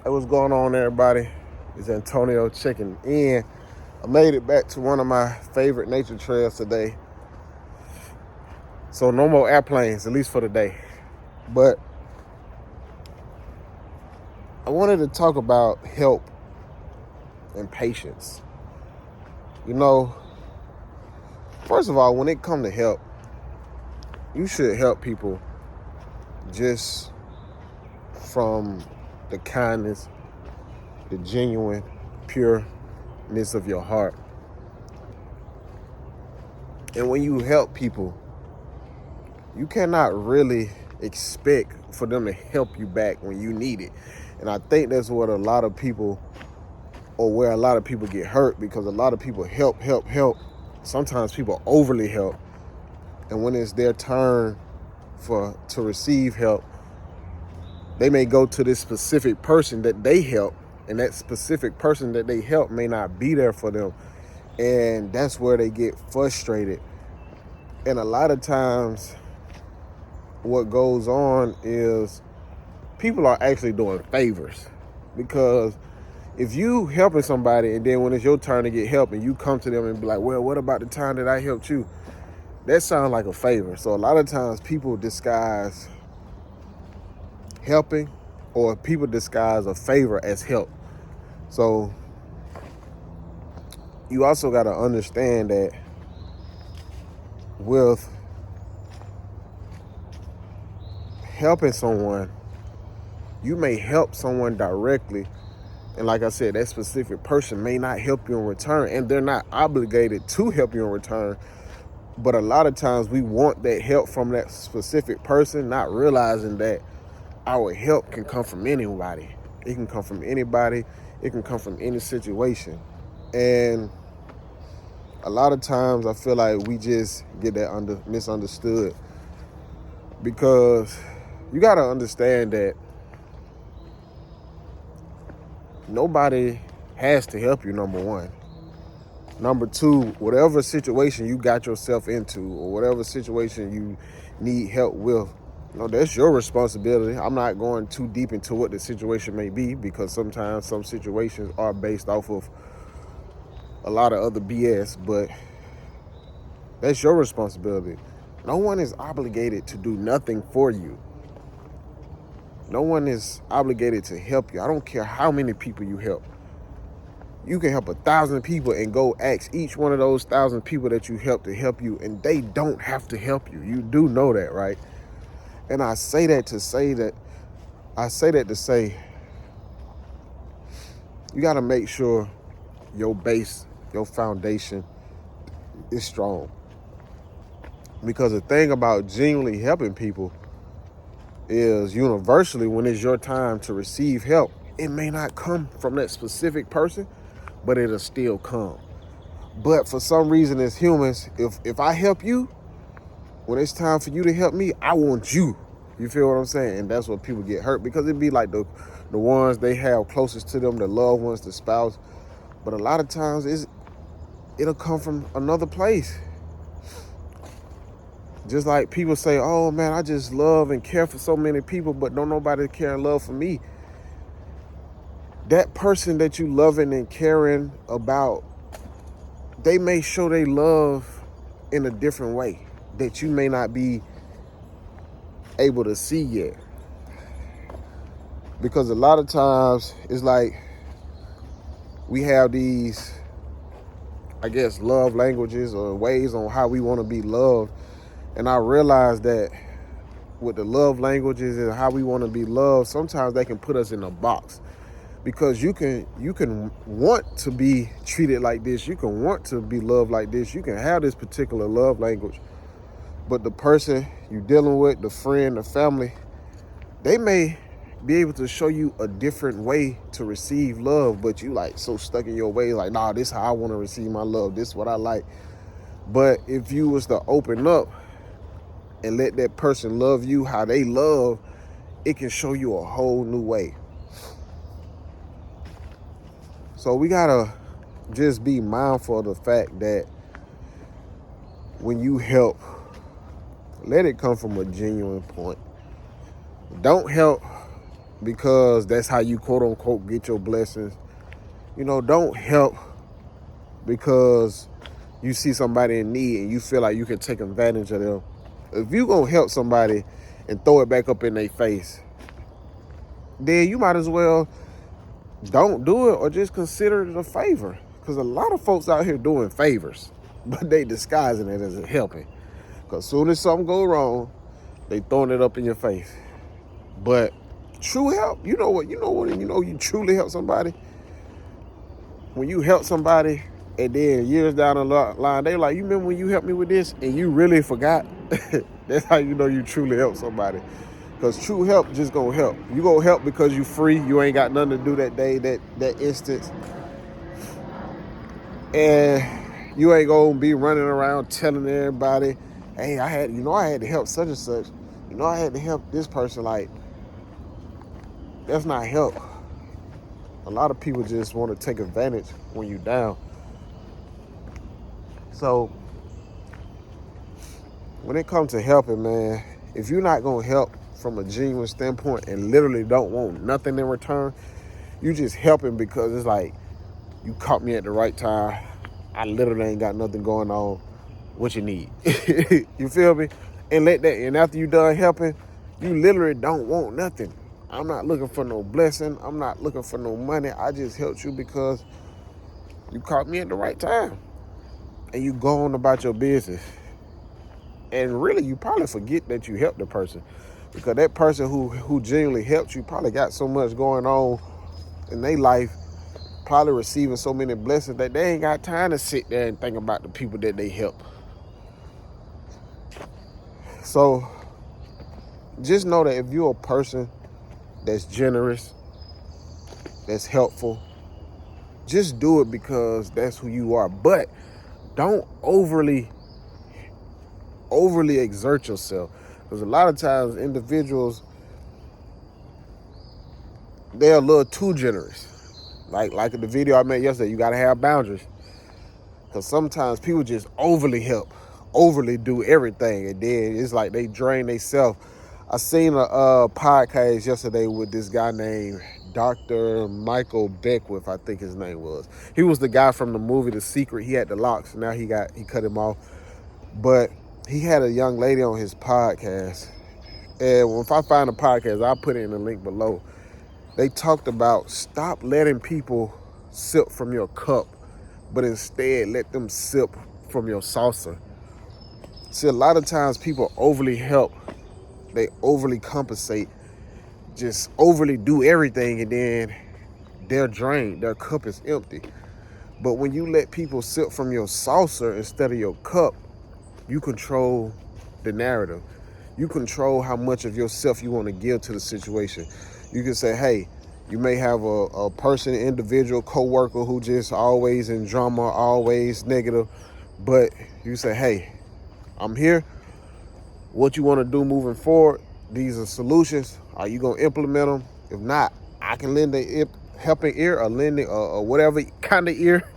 Hey, what's going on, everybody? It's Antonio checking in. I made it back to one of my favorite nature trails today. So no more airplanes, at least for the day. But I wanted to talk about help and patience. You know, first of all, when it comes to help, you should help people just from the kindness, the genuine, pureness of your heart. And when you help people, you cannot really expect for them to help you back when you need it. And I think that's what a lot of people, or where a lot of people get hurt, because a lot of people help. Sometimes people overly help. And when it's their turn to receive help, they may go to this specific person that they help, and that specific person that they help may not be there for them. And that's where they get frustrated. And a lot of times what goes on is people are actually doing favors, because if you helping somebody and then when it's your turn to get help and you come to them and be like, well, what about the time that I helped you? That sounds like a favor. So a lot of times people disguise helping, or people disguise a favor as help. So you also got to understand that with helping someone, you may help someone directly, and like I said, that specific person may not help you in return, and they're not obligated to help you in return. But a lot of times we want that help from that specific person, not realizing that our help can come from anybody. It can come from anybody. It can come from any situation. And a lot of times I feel like we just get that misunderstood, because you got to understand that nobody has to help you, number one. Number two, whatever situation you got yourself into, or whatever situation you need help with, that's your responsibility. I'm not going too deep into what the situation may be, because sometimes some situations are based off of a lot of other BS, but that's your responsibility. No one is obligated to do nothing for you. No one is obligated to help you. I don't care how many people you help. You can help 1,000 people and go ask each one of those 1,000 people that you help to help you, and they don't have to help you. You do know that, right? And I say that to say you got to make sure your base, your foundation is strong. Because the thing about genuinely helping people is, universally, when it's your time to receive help, it may not come from that specific person, but it'll still come. But for some reason, as humans, if I help you, when it's time for you to help me, I want you. You feel what I'm saying? And that's what people get hurt, because it'd be like the ones they have closest to them, the loved ones, the spouse. But a lot of times it'll come from another place. Just like people say, oh man, I just love and care for so many people, but don't nobody care and love for me. That person that you loving and caring about, they may show they love in a different way that you may not be able to see yet. Because a lot of times it's like we have these, I guess, love languages or ways on how we want to be loved. And I realize that with the love languages and how we want to be loved, sometimes they can put us in a box. Because you can want to be treated like this, you can want to be loved like this, you can have this particular love language, but the person you're dealing with, the friend, the family, they may be able to show you a different way to receive love, but you like so stuck in your ways, like, nah, this is how I want to receive my love, this is what I like. But if you was to open up and let that person love you how they love, it can show you a whole new way. So we gotta just be mindful of the fact that when you help, let it come from a genuine point. Don't help because that's how you quote unquote get your blessings. You know, don't help because you see somebody in need and you feel like you can take advantage of them. If you gonna help somebody and throw it back up in their face, then you might as well don't do it or just consider it a favor. Because a lot of folks out here doing favors, but they disguising it as a helping. Because as soon as something go wrong, they throwing it up in your face. But true help, you know you truly help somebody. When you help somebody and then years down the line, they like, you remember when you helped me with this and you really forgot? That's how you know you truly help somebody. Because true help just gonna help. You gonna help because you free. You ain't got nothing to do that day, that instance. And you ain't gonna be running around telling everybody, hey, I had to help such and such. I had to help this person. Like, that's not help. A lot of people just want to take advantage when you down. So when it comes to helping, man, if you're not gonna help from a genuine standpoint and literally don't want nothing in return, you just helping because it's like, you caught me at the right time. I literally ain't got nothing going on. What you need? You feel me? And after you done helping, you literally don't want nothing. I'm not looking for no blessing. I'm not looking for no money. I just helped you because you caught me at the right time. And you go on about your business. And really, you probably forget that you helped the person. Because that person who genuinely helped you probably got so much going on in their life, probably receiving so many blessings that they ain't got time to sit there and think about the people that they help. So just know that if you're a person that's generous, that's helpful, just do it because that's who you are. But don't overly exert yourself. Because a lot of times individuals, they're a little too generous. Like in the video I made yesterday, you gotta have boundaries. Because sometimes people just overly help, overly do everything, and then it's like they drain themselves. I seen a podcast yesterday with this guy named Dr. Michael Beckwith, I think his name was. He was the guy from the movie The Secret. He had the locks. Now he cut him off. But he had a young lady on his podcast. And if I find a podcast, I'll put it in the link below. They talked about stop letting people sip from your cup, but instead let them sip from your saucer. See, a lot of times people overly help. They overly compensate, just overly do everything, and then they're drained. Their cup is empty. But when you let people sip from your saucer instead of your cup, you control the narrative. You control how much of yourself you want to give to the situation. You can say, hey, you may have a person, individual, coworker who just always in drama, always negative, but you say, hey, I'm here. What you want to do moving forward? These are solutions. Are you going to implement them? If not, I can lend a helping ear or lending or whatever kind of ear.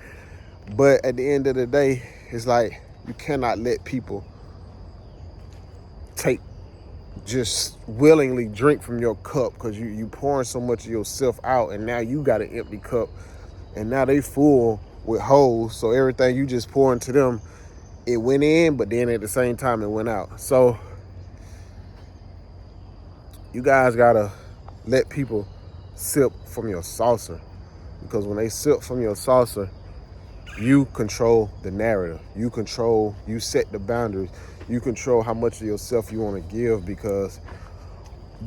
But at the end of the day, it's like you cannot let people just willingly drink from your cup because you pouring so much of yourself out, and now you got an empty cup, and now they full with holes. So everything you just pour into them, it went in, but then at the same time it went out. So you guys gotta let people sip from your saucer, because when they sip from your saucer, you control the narrative. You set the boundaries. You control how much of yourself you want to give, because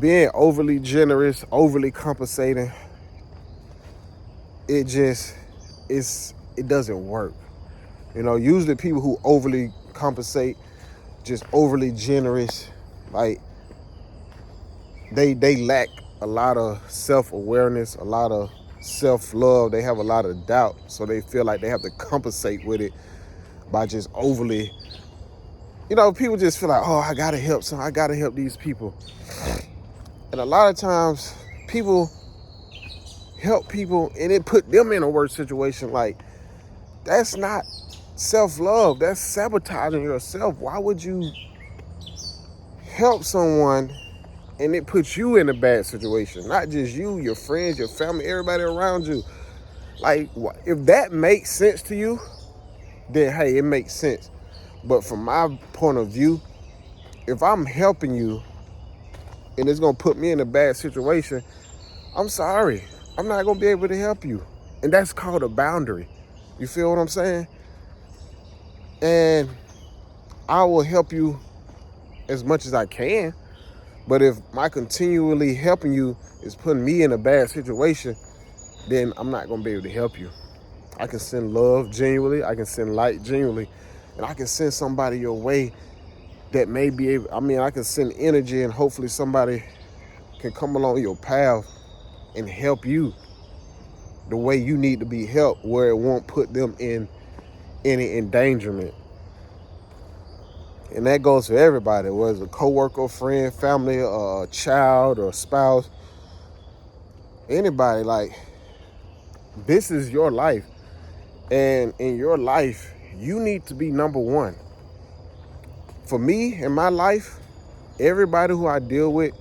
being overly generous, overly compensating, it doesn't work. You know, usually people who overly compensate, just overly generous, like they lack a lot of self-awareness, a lot of self-love. They have a lot of doubt, so they feel like they have to compensate with it by just overly, people just feel like, oh, I gotta help these people. And a lot of times people help people and it put them in a worse situation. Like, that's not self-love. That's sabotaging yourself. Why would you help someone and it puts you in a bad situation. Not just you, your friends, your family, everybody around you. Like, if that makes sense to you, then hey, it makes sense. But from my point of view, if I'm helping you and it's gonna put me in a bad situation, I'm sorry. I'm not gonna be able to help you. And that's called a boundary. You feel what I'm saying? And I will help you as much as I can. But if my continually helping you is putting me in a bad situation, then I'm not gonna be able to help you. I can send love genuinely, I can send light genuinely, and I can send somebody your way that may be able, I can send energy and hopefully somebody can come along your path and help you the way you need to be helped, where it won't put them in any endangerment. And that goes for everybody, whether it's a coworker, friend, family, a child, or spouse, anybody. Like, this is your life. And in your life, you need to be number one. For me, in my life, everybody who I deal with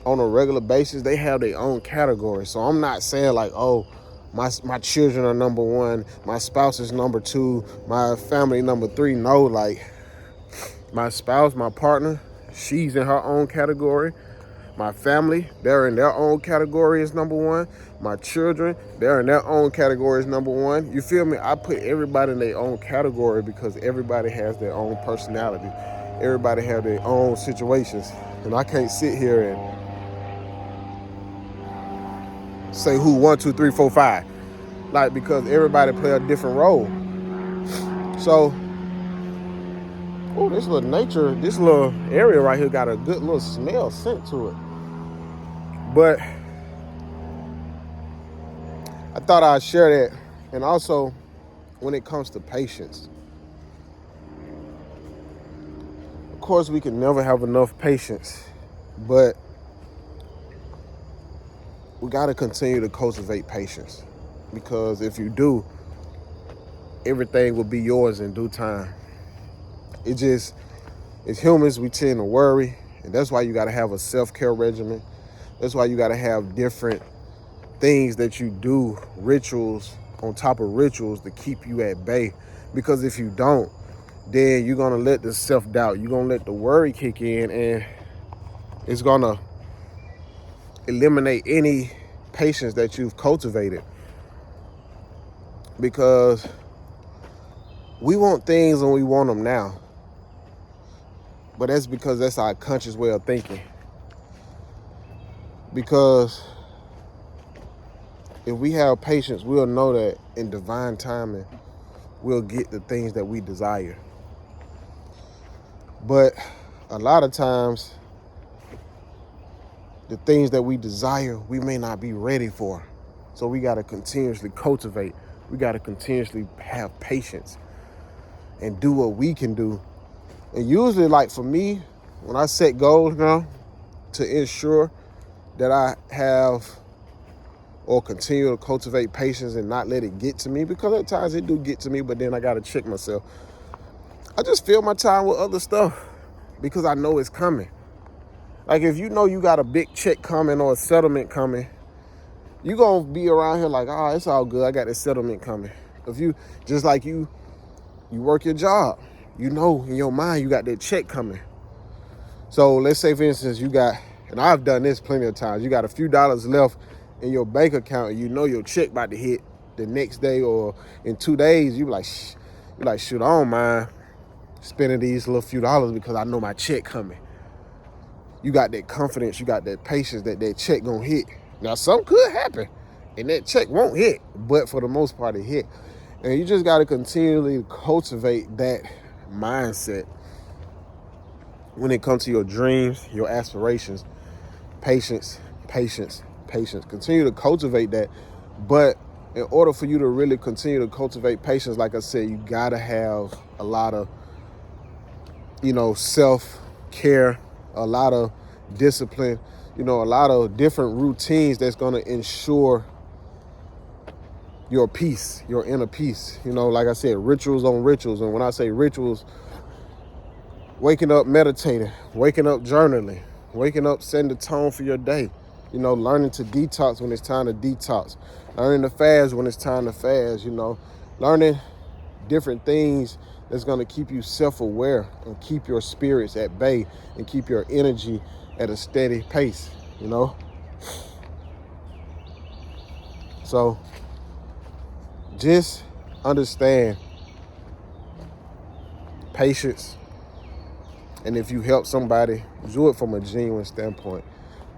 on a regular basis, they have their own category. So I'm not saying like, oh, my children are number one, my spouse is number two, my family number three. No, like, my spouse, my partner, she's in her own category. My family, they're in their own category as number one. My children, they're in their own category as number one. You feel me? I put everybody in their own category because everybody has their own personality. Everybody have their own situations. And I can't sit here and say who 1, 2, 3, 4, 5. Like, because everybody play a different role. So, this little area right here got a good little smell scent to it. But I thought I'd share that. And also, when it comes to patience, of course, we can never have enough patience, but we got to continue to cultivate patience, because if you do, everything will be yours in due time. As humans, we tend to worry, and that's why you got to have a self-care regimen. That's why you got to have different things that you do, rituals on top of rituals to keep you at bay. Because if you don't, then you're going to let the self-doubt, you're going to let the worry kick in, and it's going to eliminate any patience that you've cultivated. Because we want things and we want them now. But that's because that's our conscious way of thinking. Because if we have patience, we'll know that in divine timing, we'll get the things that we desire. But a lot of times, the things that we desire, we may not be ready for. So we got to continuously cultivate. We got to continuously have patience and do what we can do. And usually, like for me, when I set goals now to ensure that I have or continue to cultivate patience and not let it get to me, because at times it do get to me, but then I got to check myself. I just fill my time with other stuff because I know it's coming. Like, if you know you got a big check coming or a settlement coming, you gonna be around here like, it's all good, I got this settlement coming. If you, just like you work your job, you know in your mind you got that check coming. So let's say, for instance, you got, and I've done this plenty of times, you got a few dollars left in your bank account, and you know your check about to hit the next day or in 2 days. You're like, shoot, I don't mind spending these little few dollars because I know my check coming. You got that confidence, you got that patience that check gonna hit. Now, something could happen and that check won't hit, but for the most part it hit. And you just got to continually cultivate that mindset when it comes to your dreams, your aspirations. Patience, patience, patience. Continue to cultivate that. But in order for you to really continue to cultivate patience, like I said, you got to have a lot of, self-care, a lot of discipline, a lot of different routines that's going to ensure your peace, your inner peace. Like I said, rituals on rituals. And when I say rituals, waking up meditating, waking up journaling, Waking up, setting the tone for your day. You know, learning to detox when it's time to detox. Learning to fast when it's time to fast, you know. Learning different things that's going to keep you self-aware and keep your spirits at bay and keep your energy at a steady pace, you know. So just understand patience. And if you help somebody, do it from a genuine standpoint.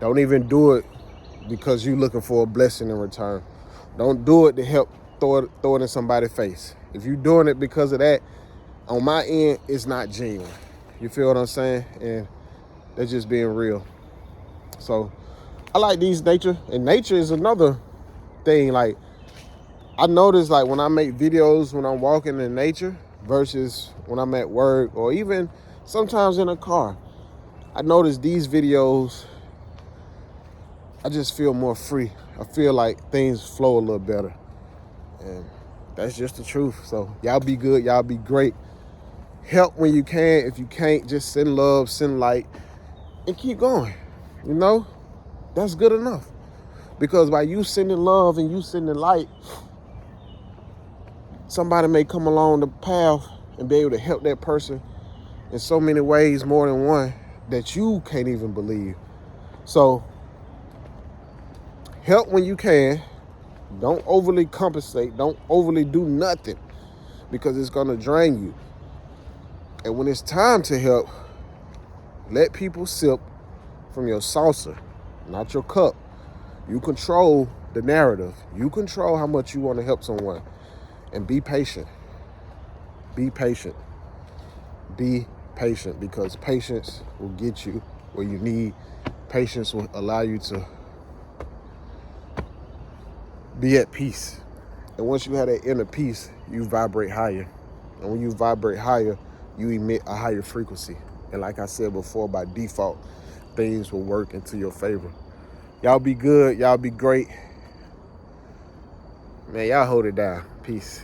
Don't even do it because you're looking for a blessing in return. Don't do it to help throw it in somebody's face. If you're doing it because of that, on my end, it's not genuine. You feel what I'm saying? And that's just being real. So I like these nature. And nature is another thing. Like, I notice, like, when I make videos when I'm walking in nature versus when I'm at work or even sometimes in a car, I notice these videos, I just feel more free. I feel like things flow a little better. And that's just the truth. So y'all be good. Y'all be great. Help when you can. If you can't, just send love, send light, and keep going. You know, that's good enough. Because by you sending love and you sending light, somebody may come along the path and be able to help that person in so many ways, more than one, that you can't even believe. So help when you can. Don't overly compensate. Don't overly do nothing because it's going to drain you. And when it's time to help, let people sip from your saucer, not your cup. You control the narrative. You control how much you want to help someone. And be patient. Be patient. Be patient, because patience will get you where you need. Patience will allow you to be at peace. And once you have that inner peace, you vibrate higher. And when you vibrate higher, you emit a higher frequency. And like I said before, by default, things will work into your favor. Y'all be good. Y'all be great. Man, y'all hold it down. Peace.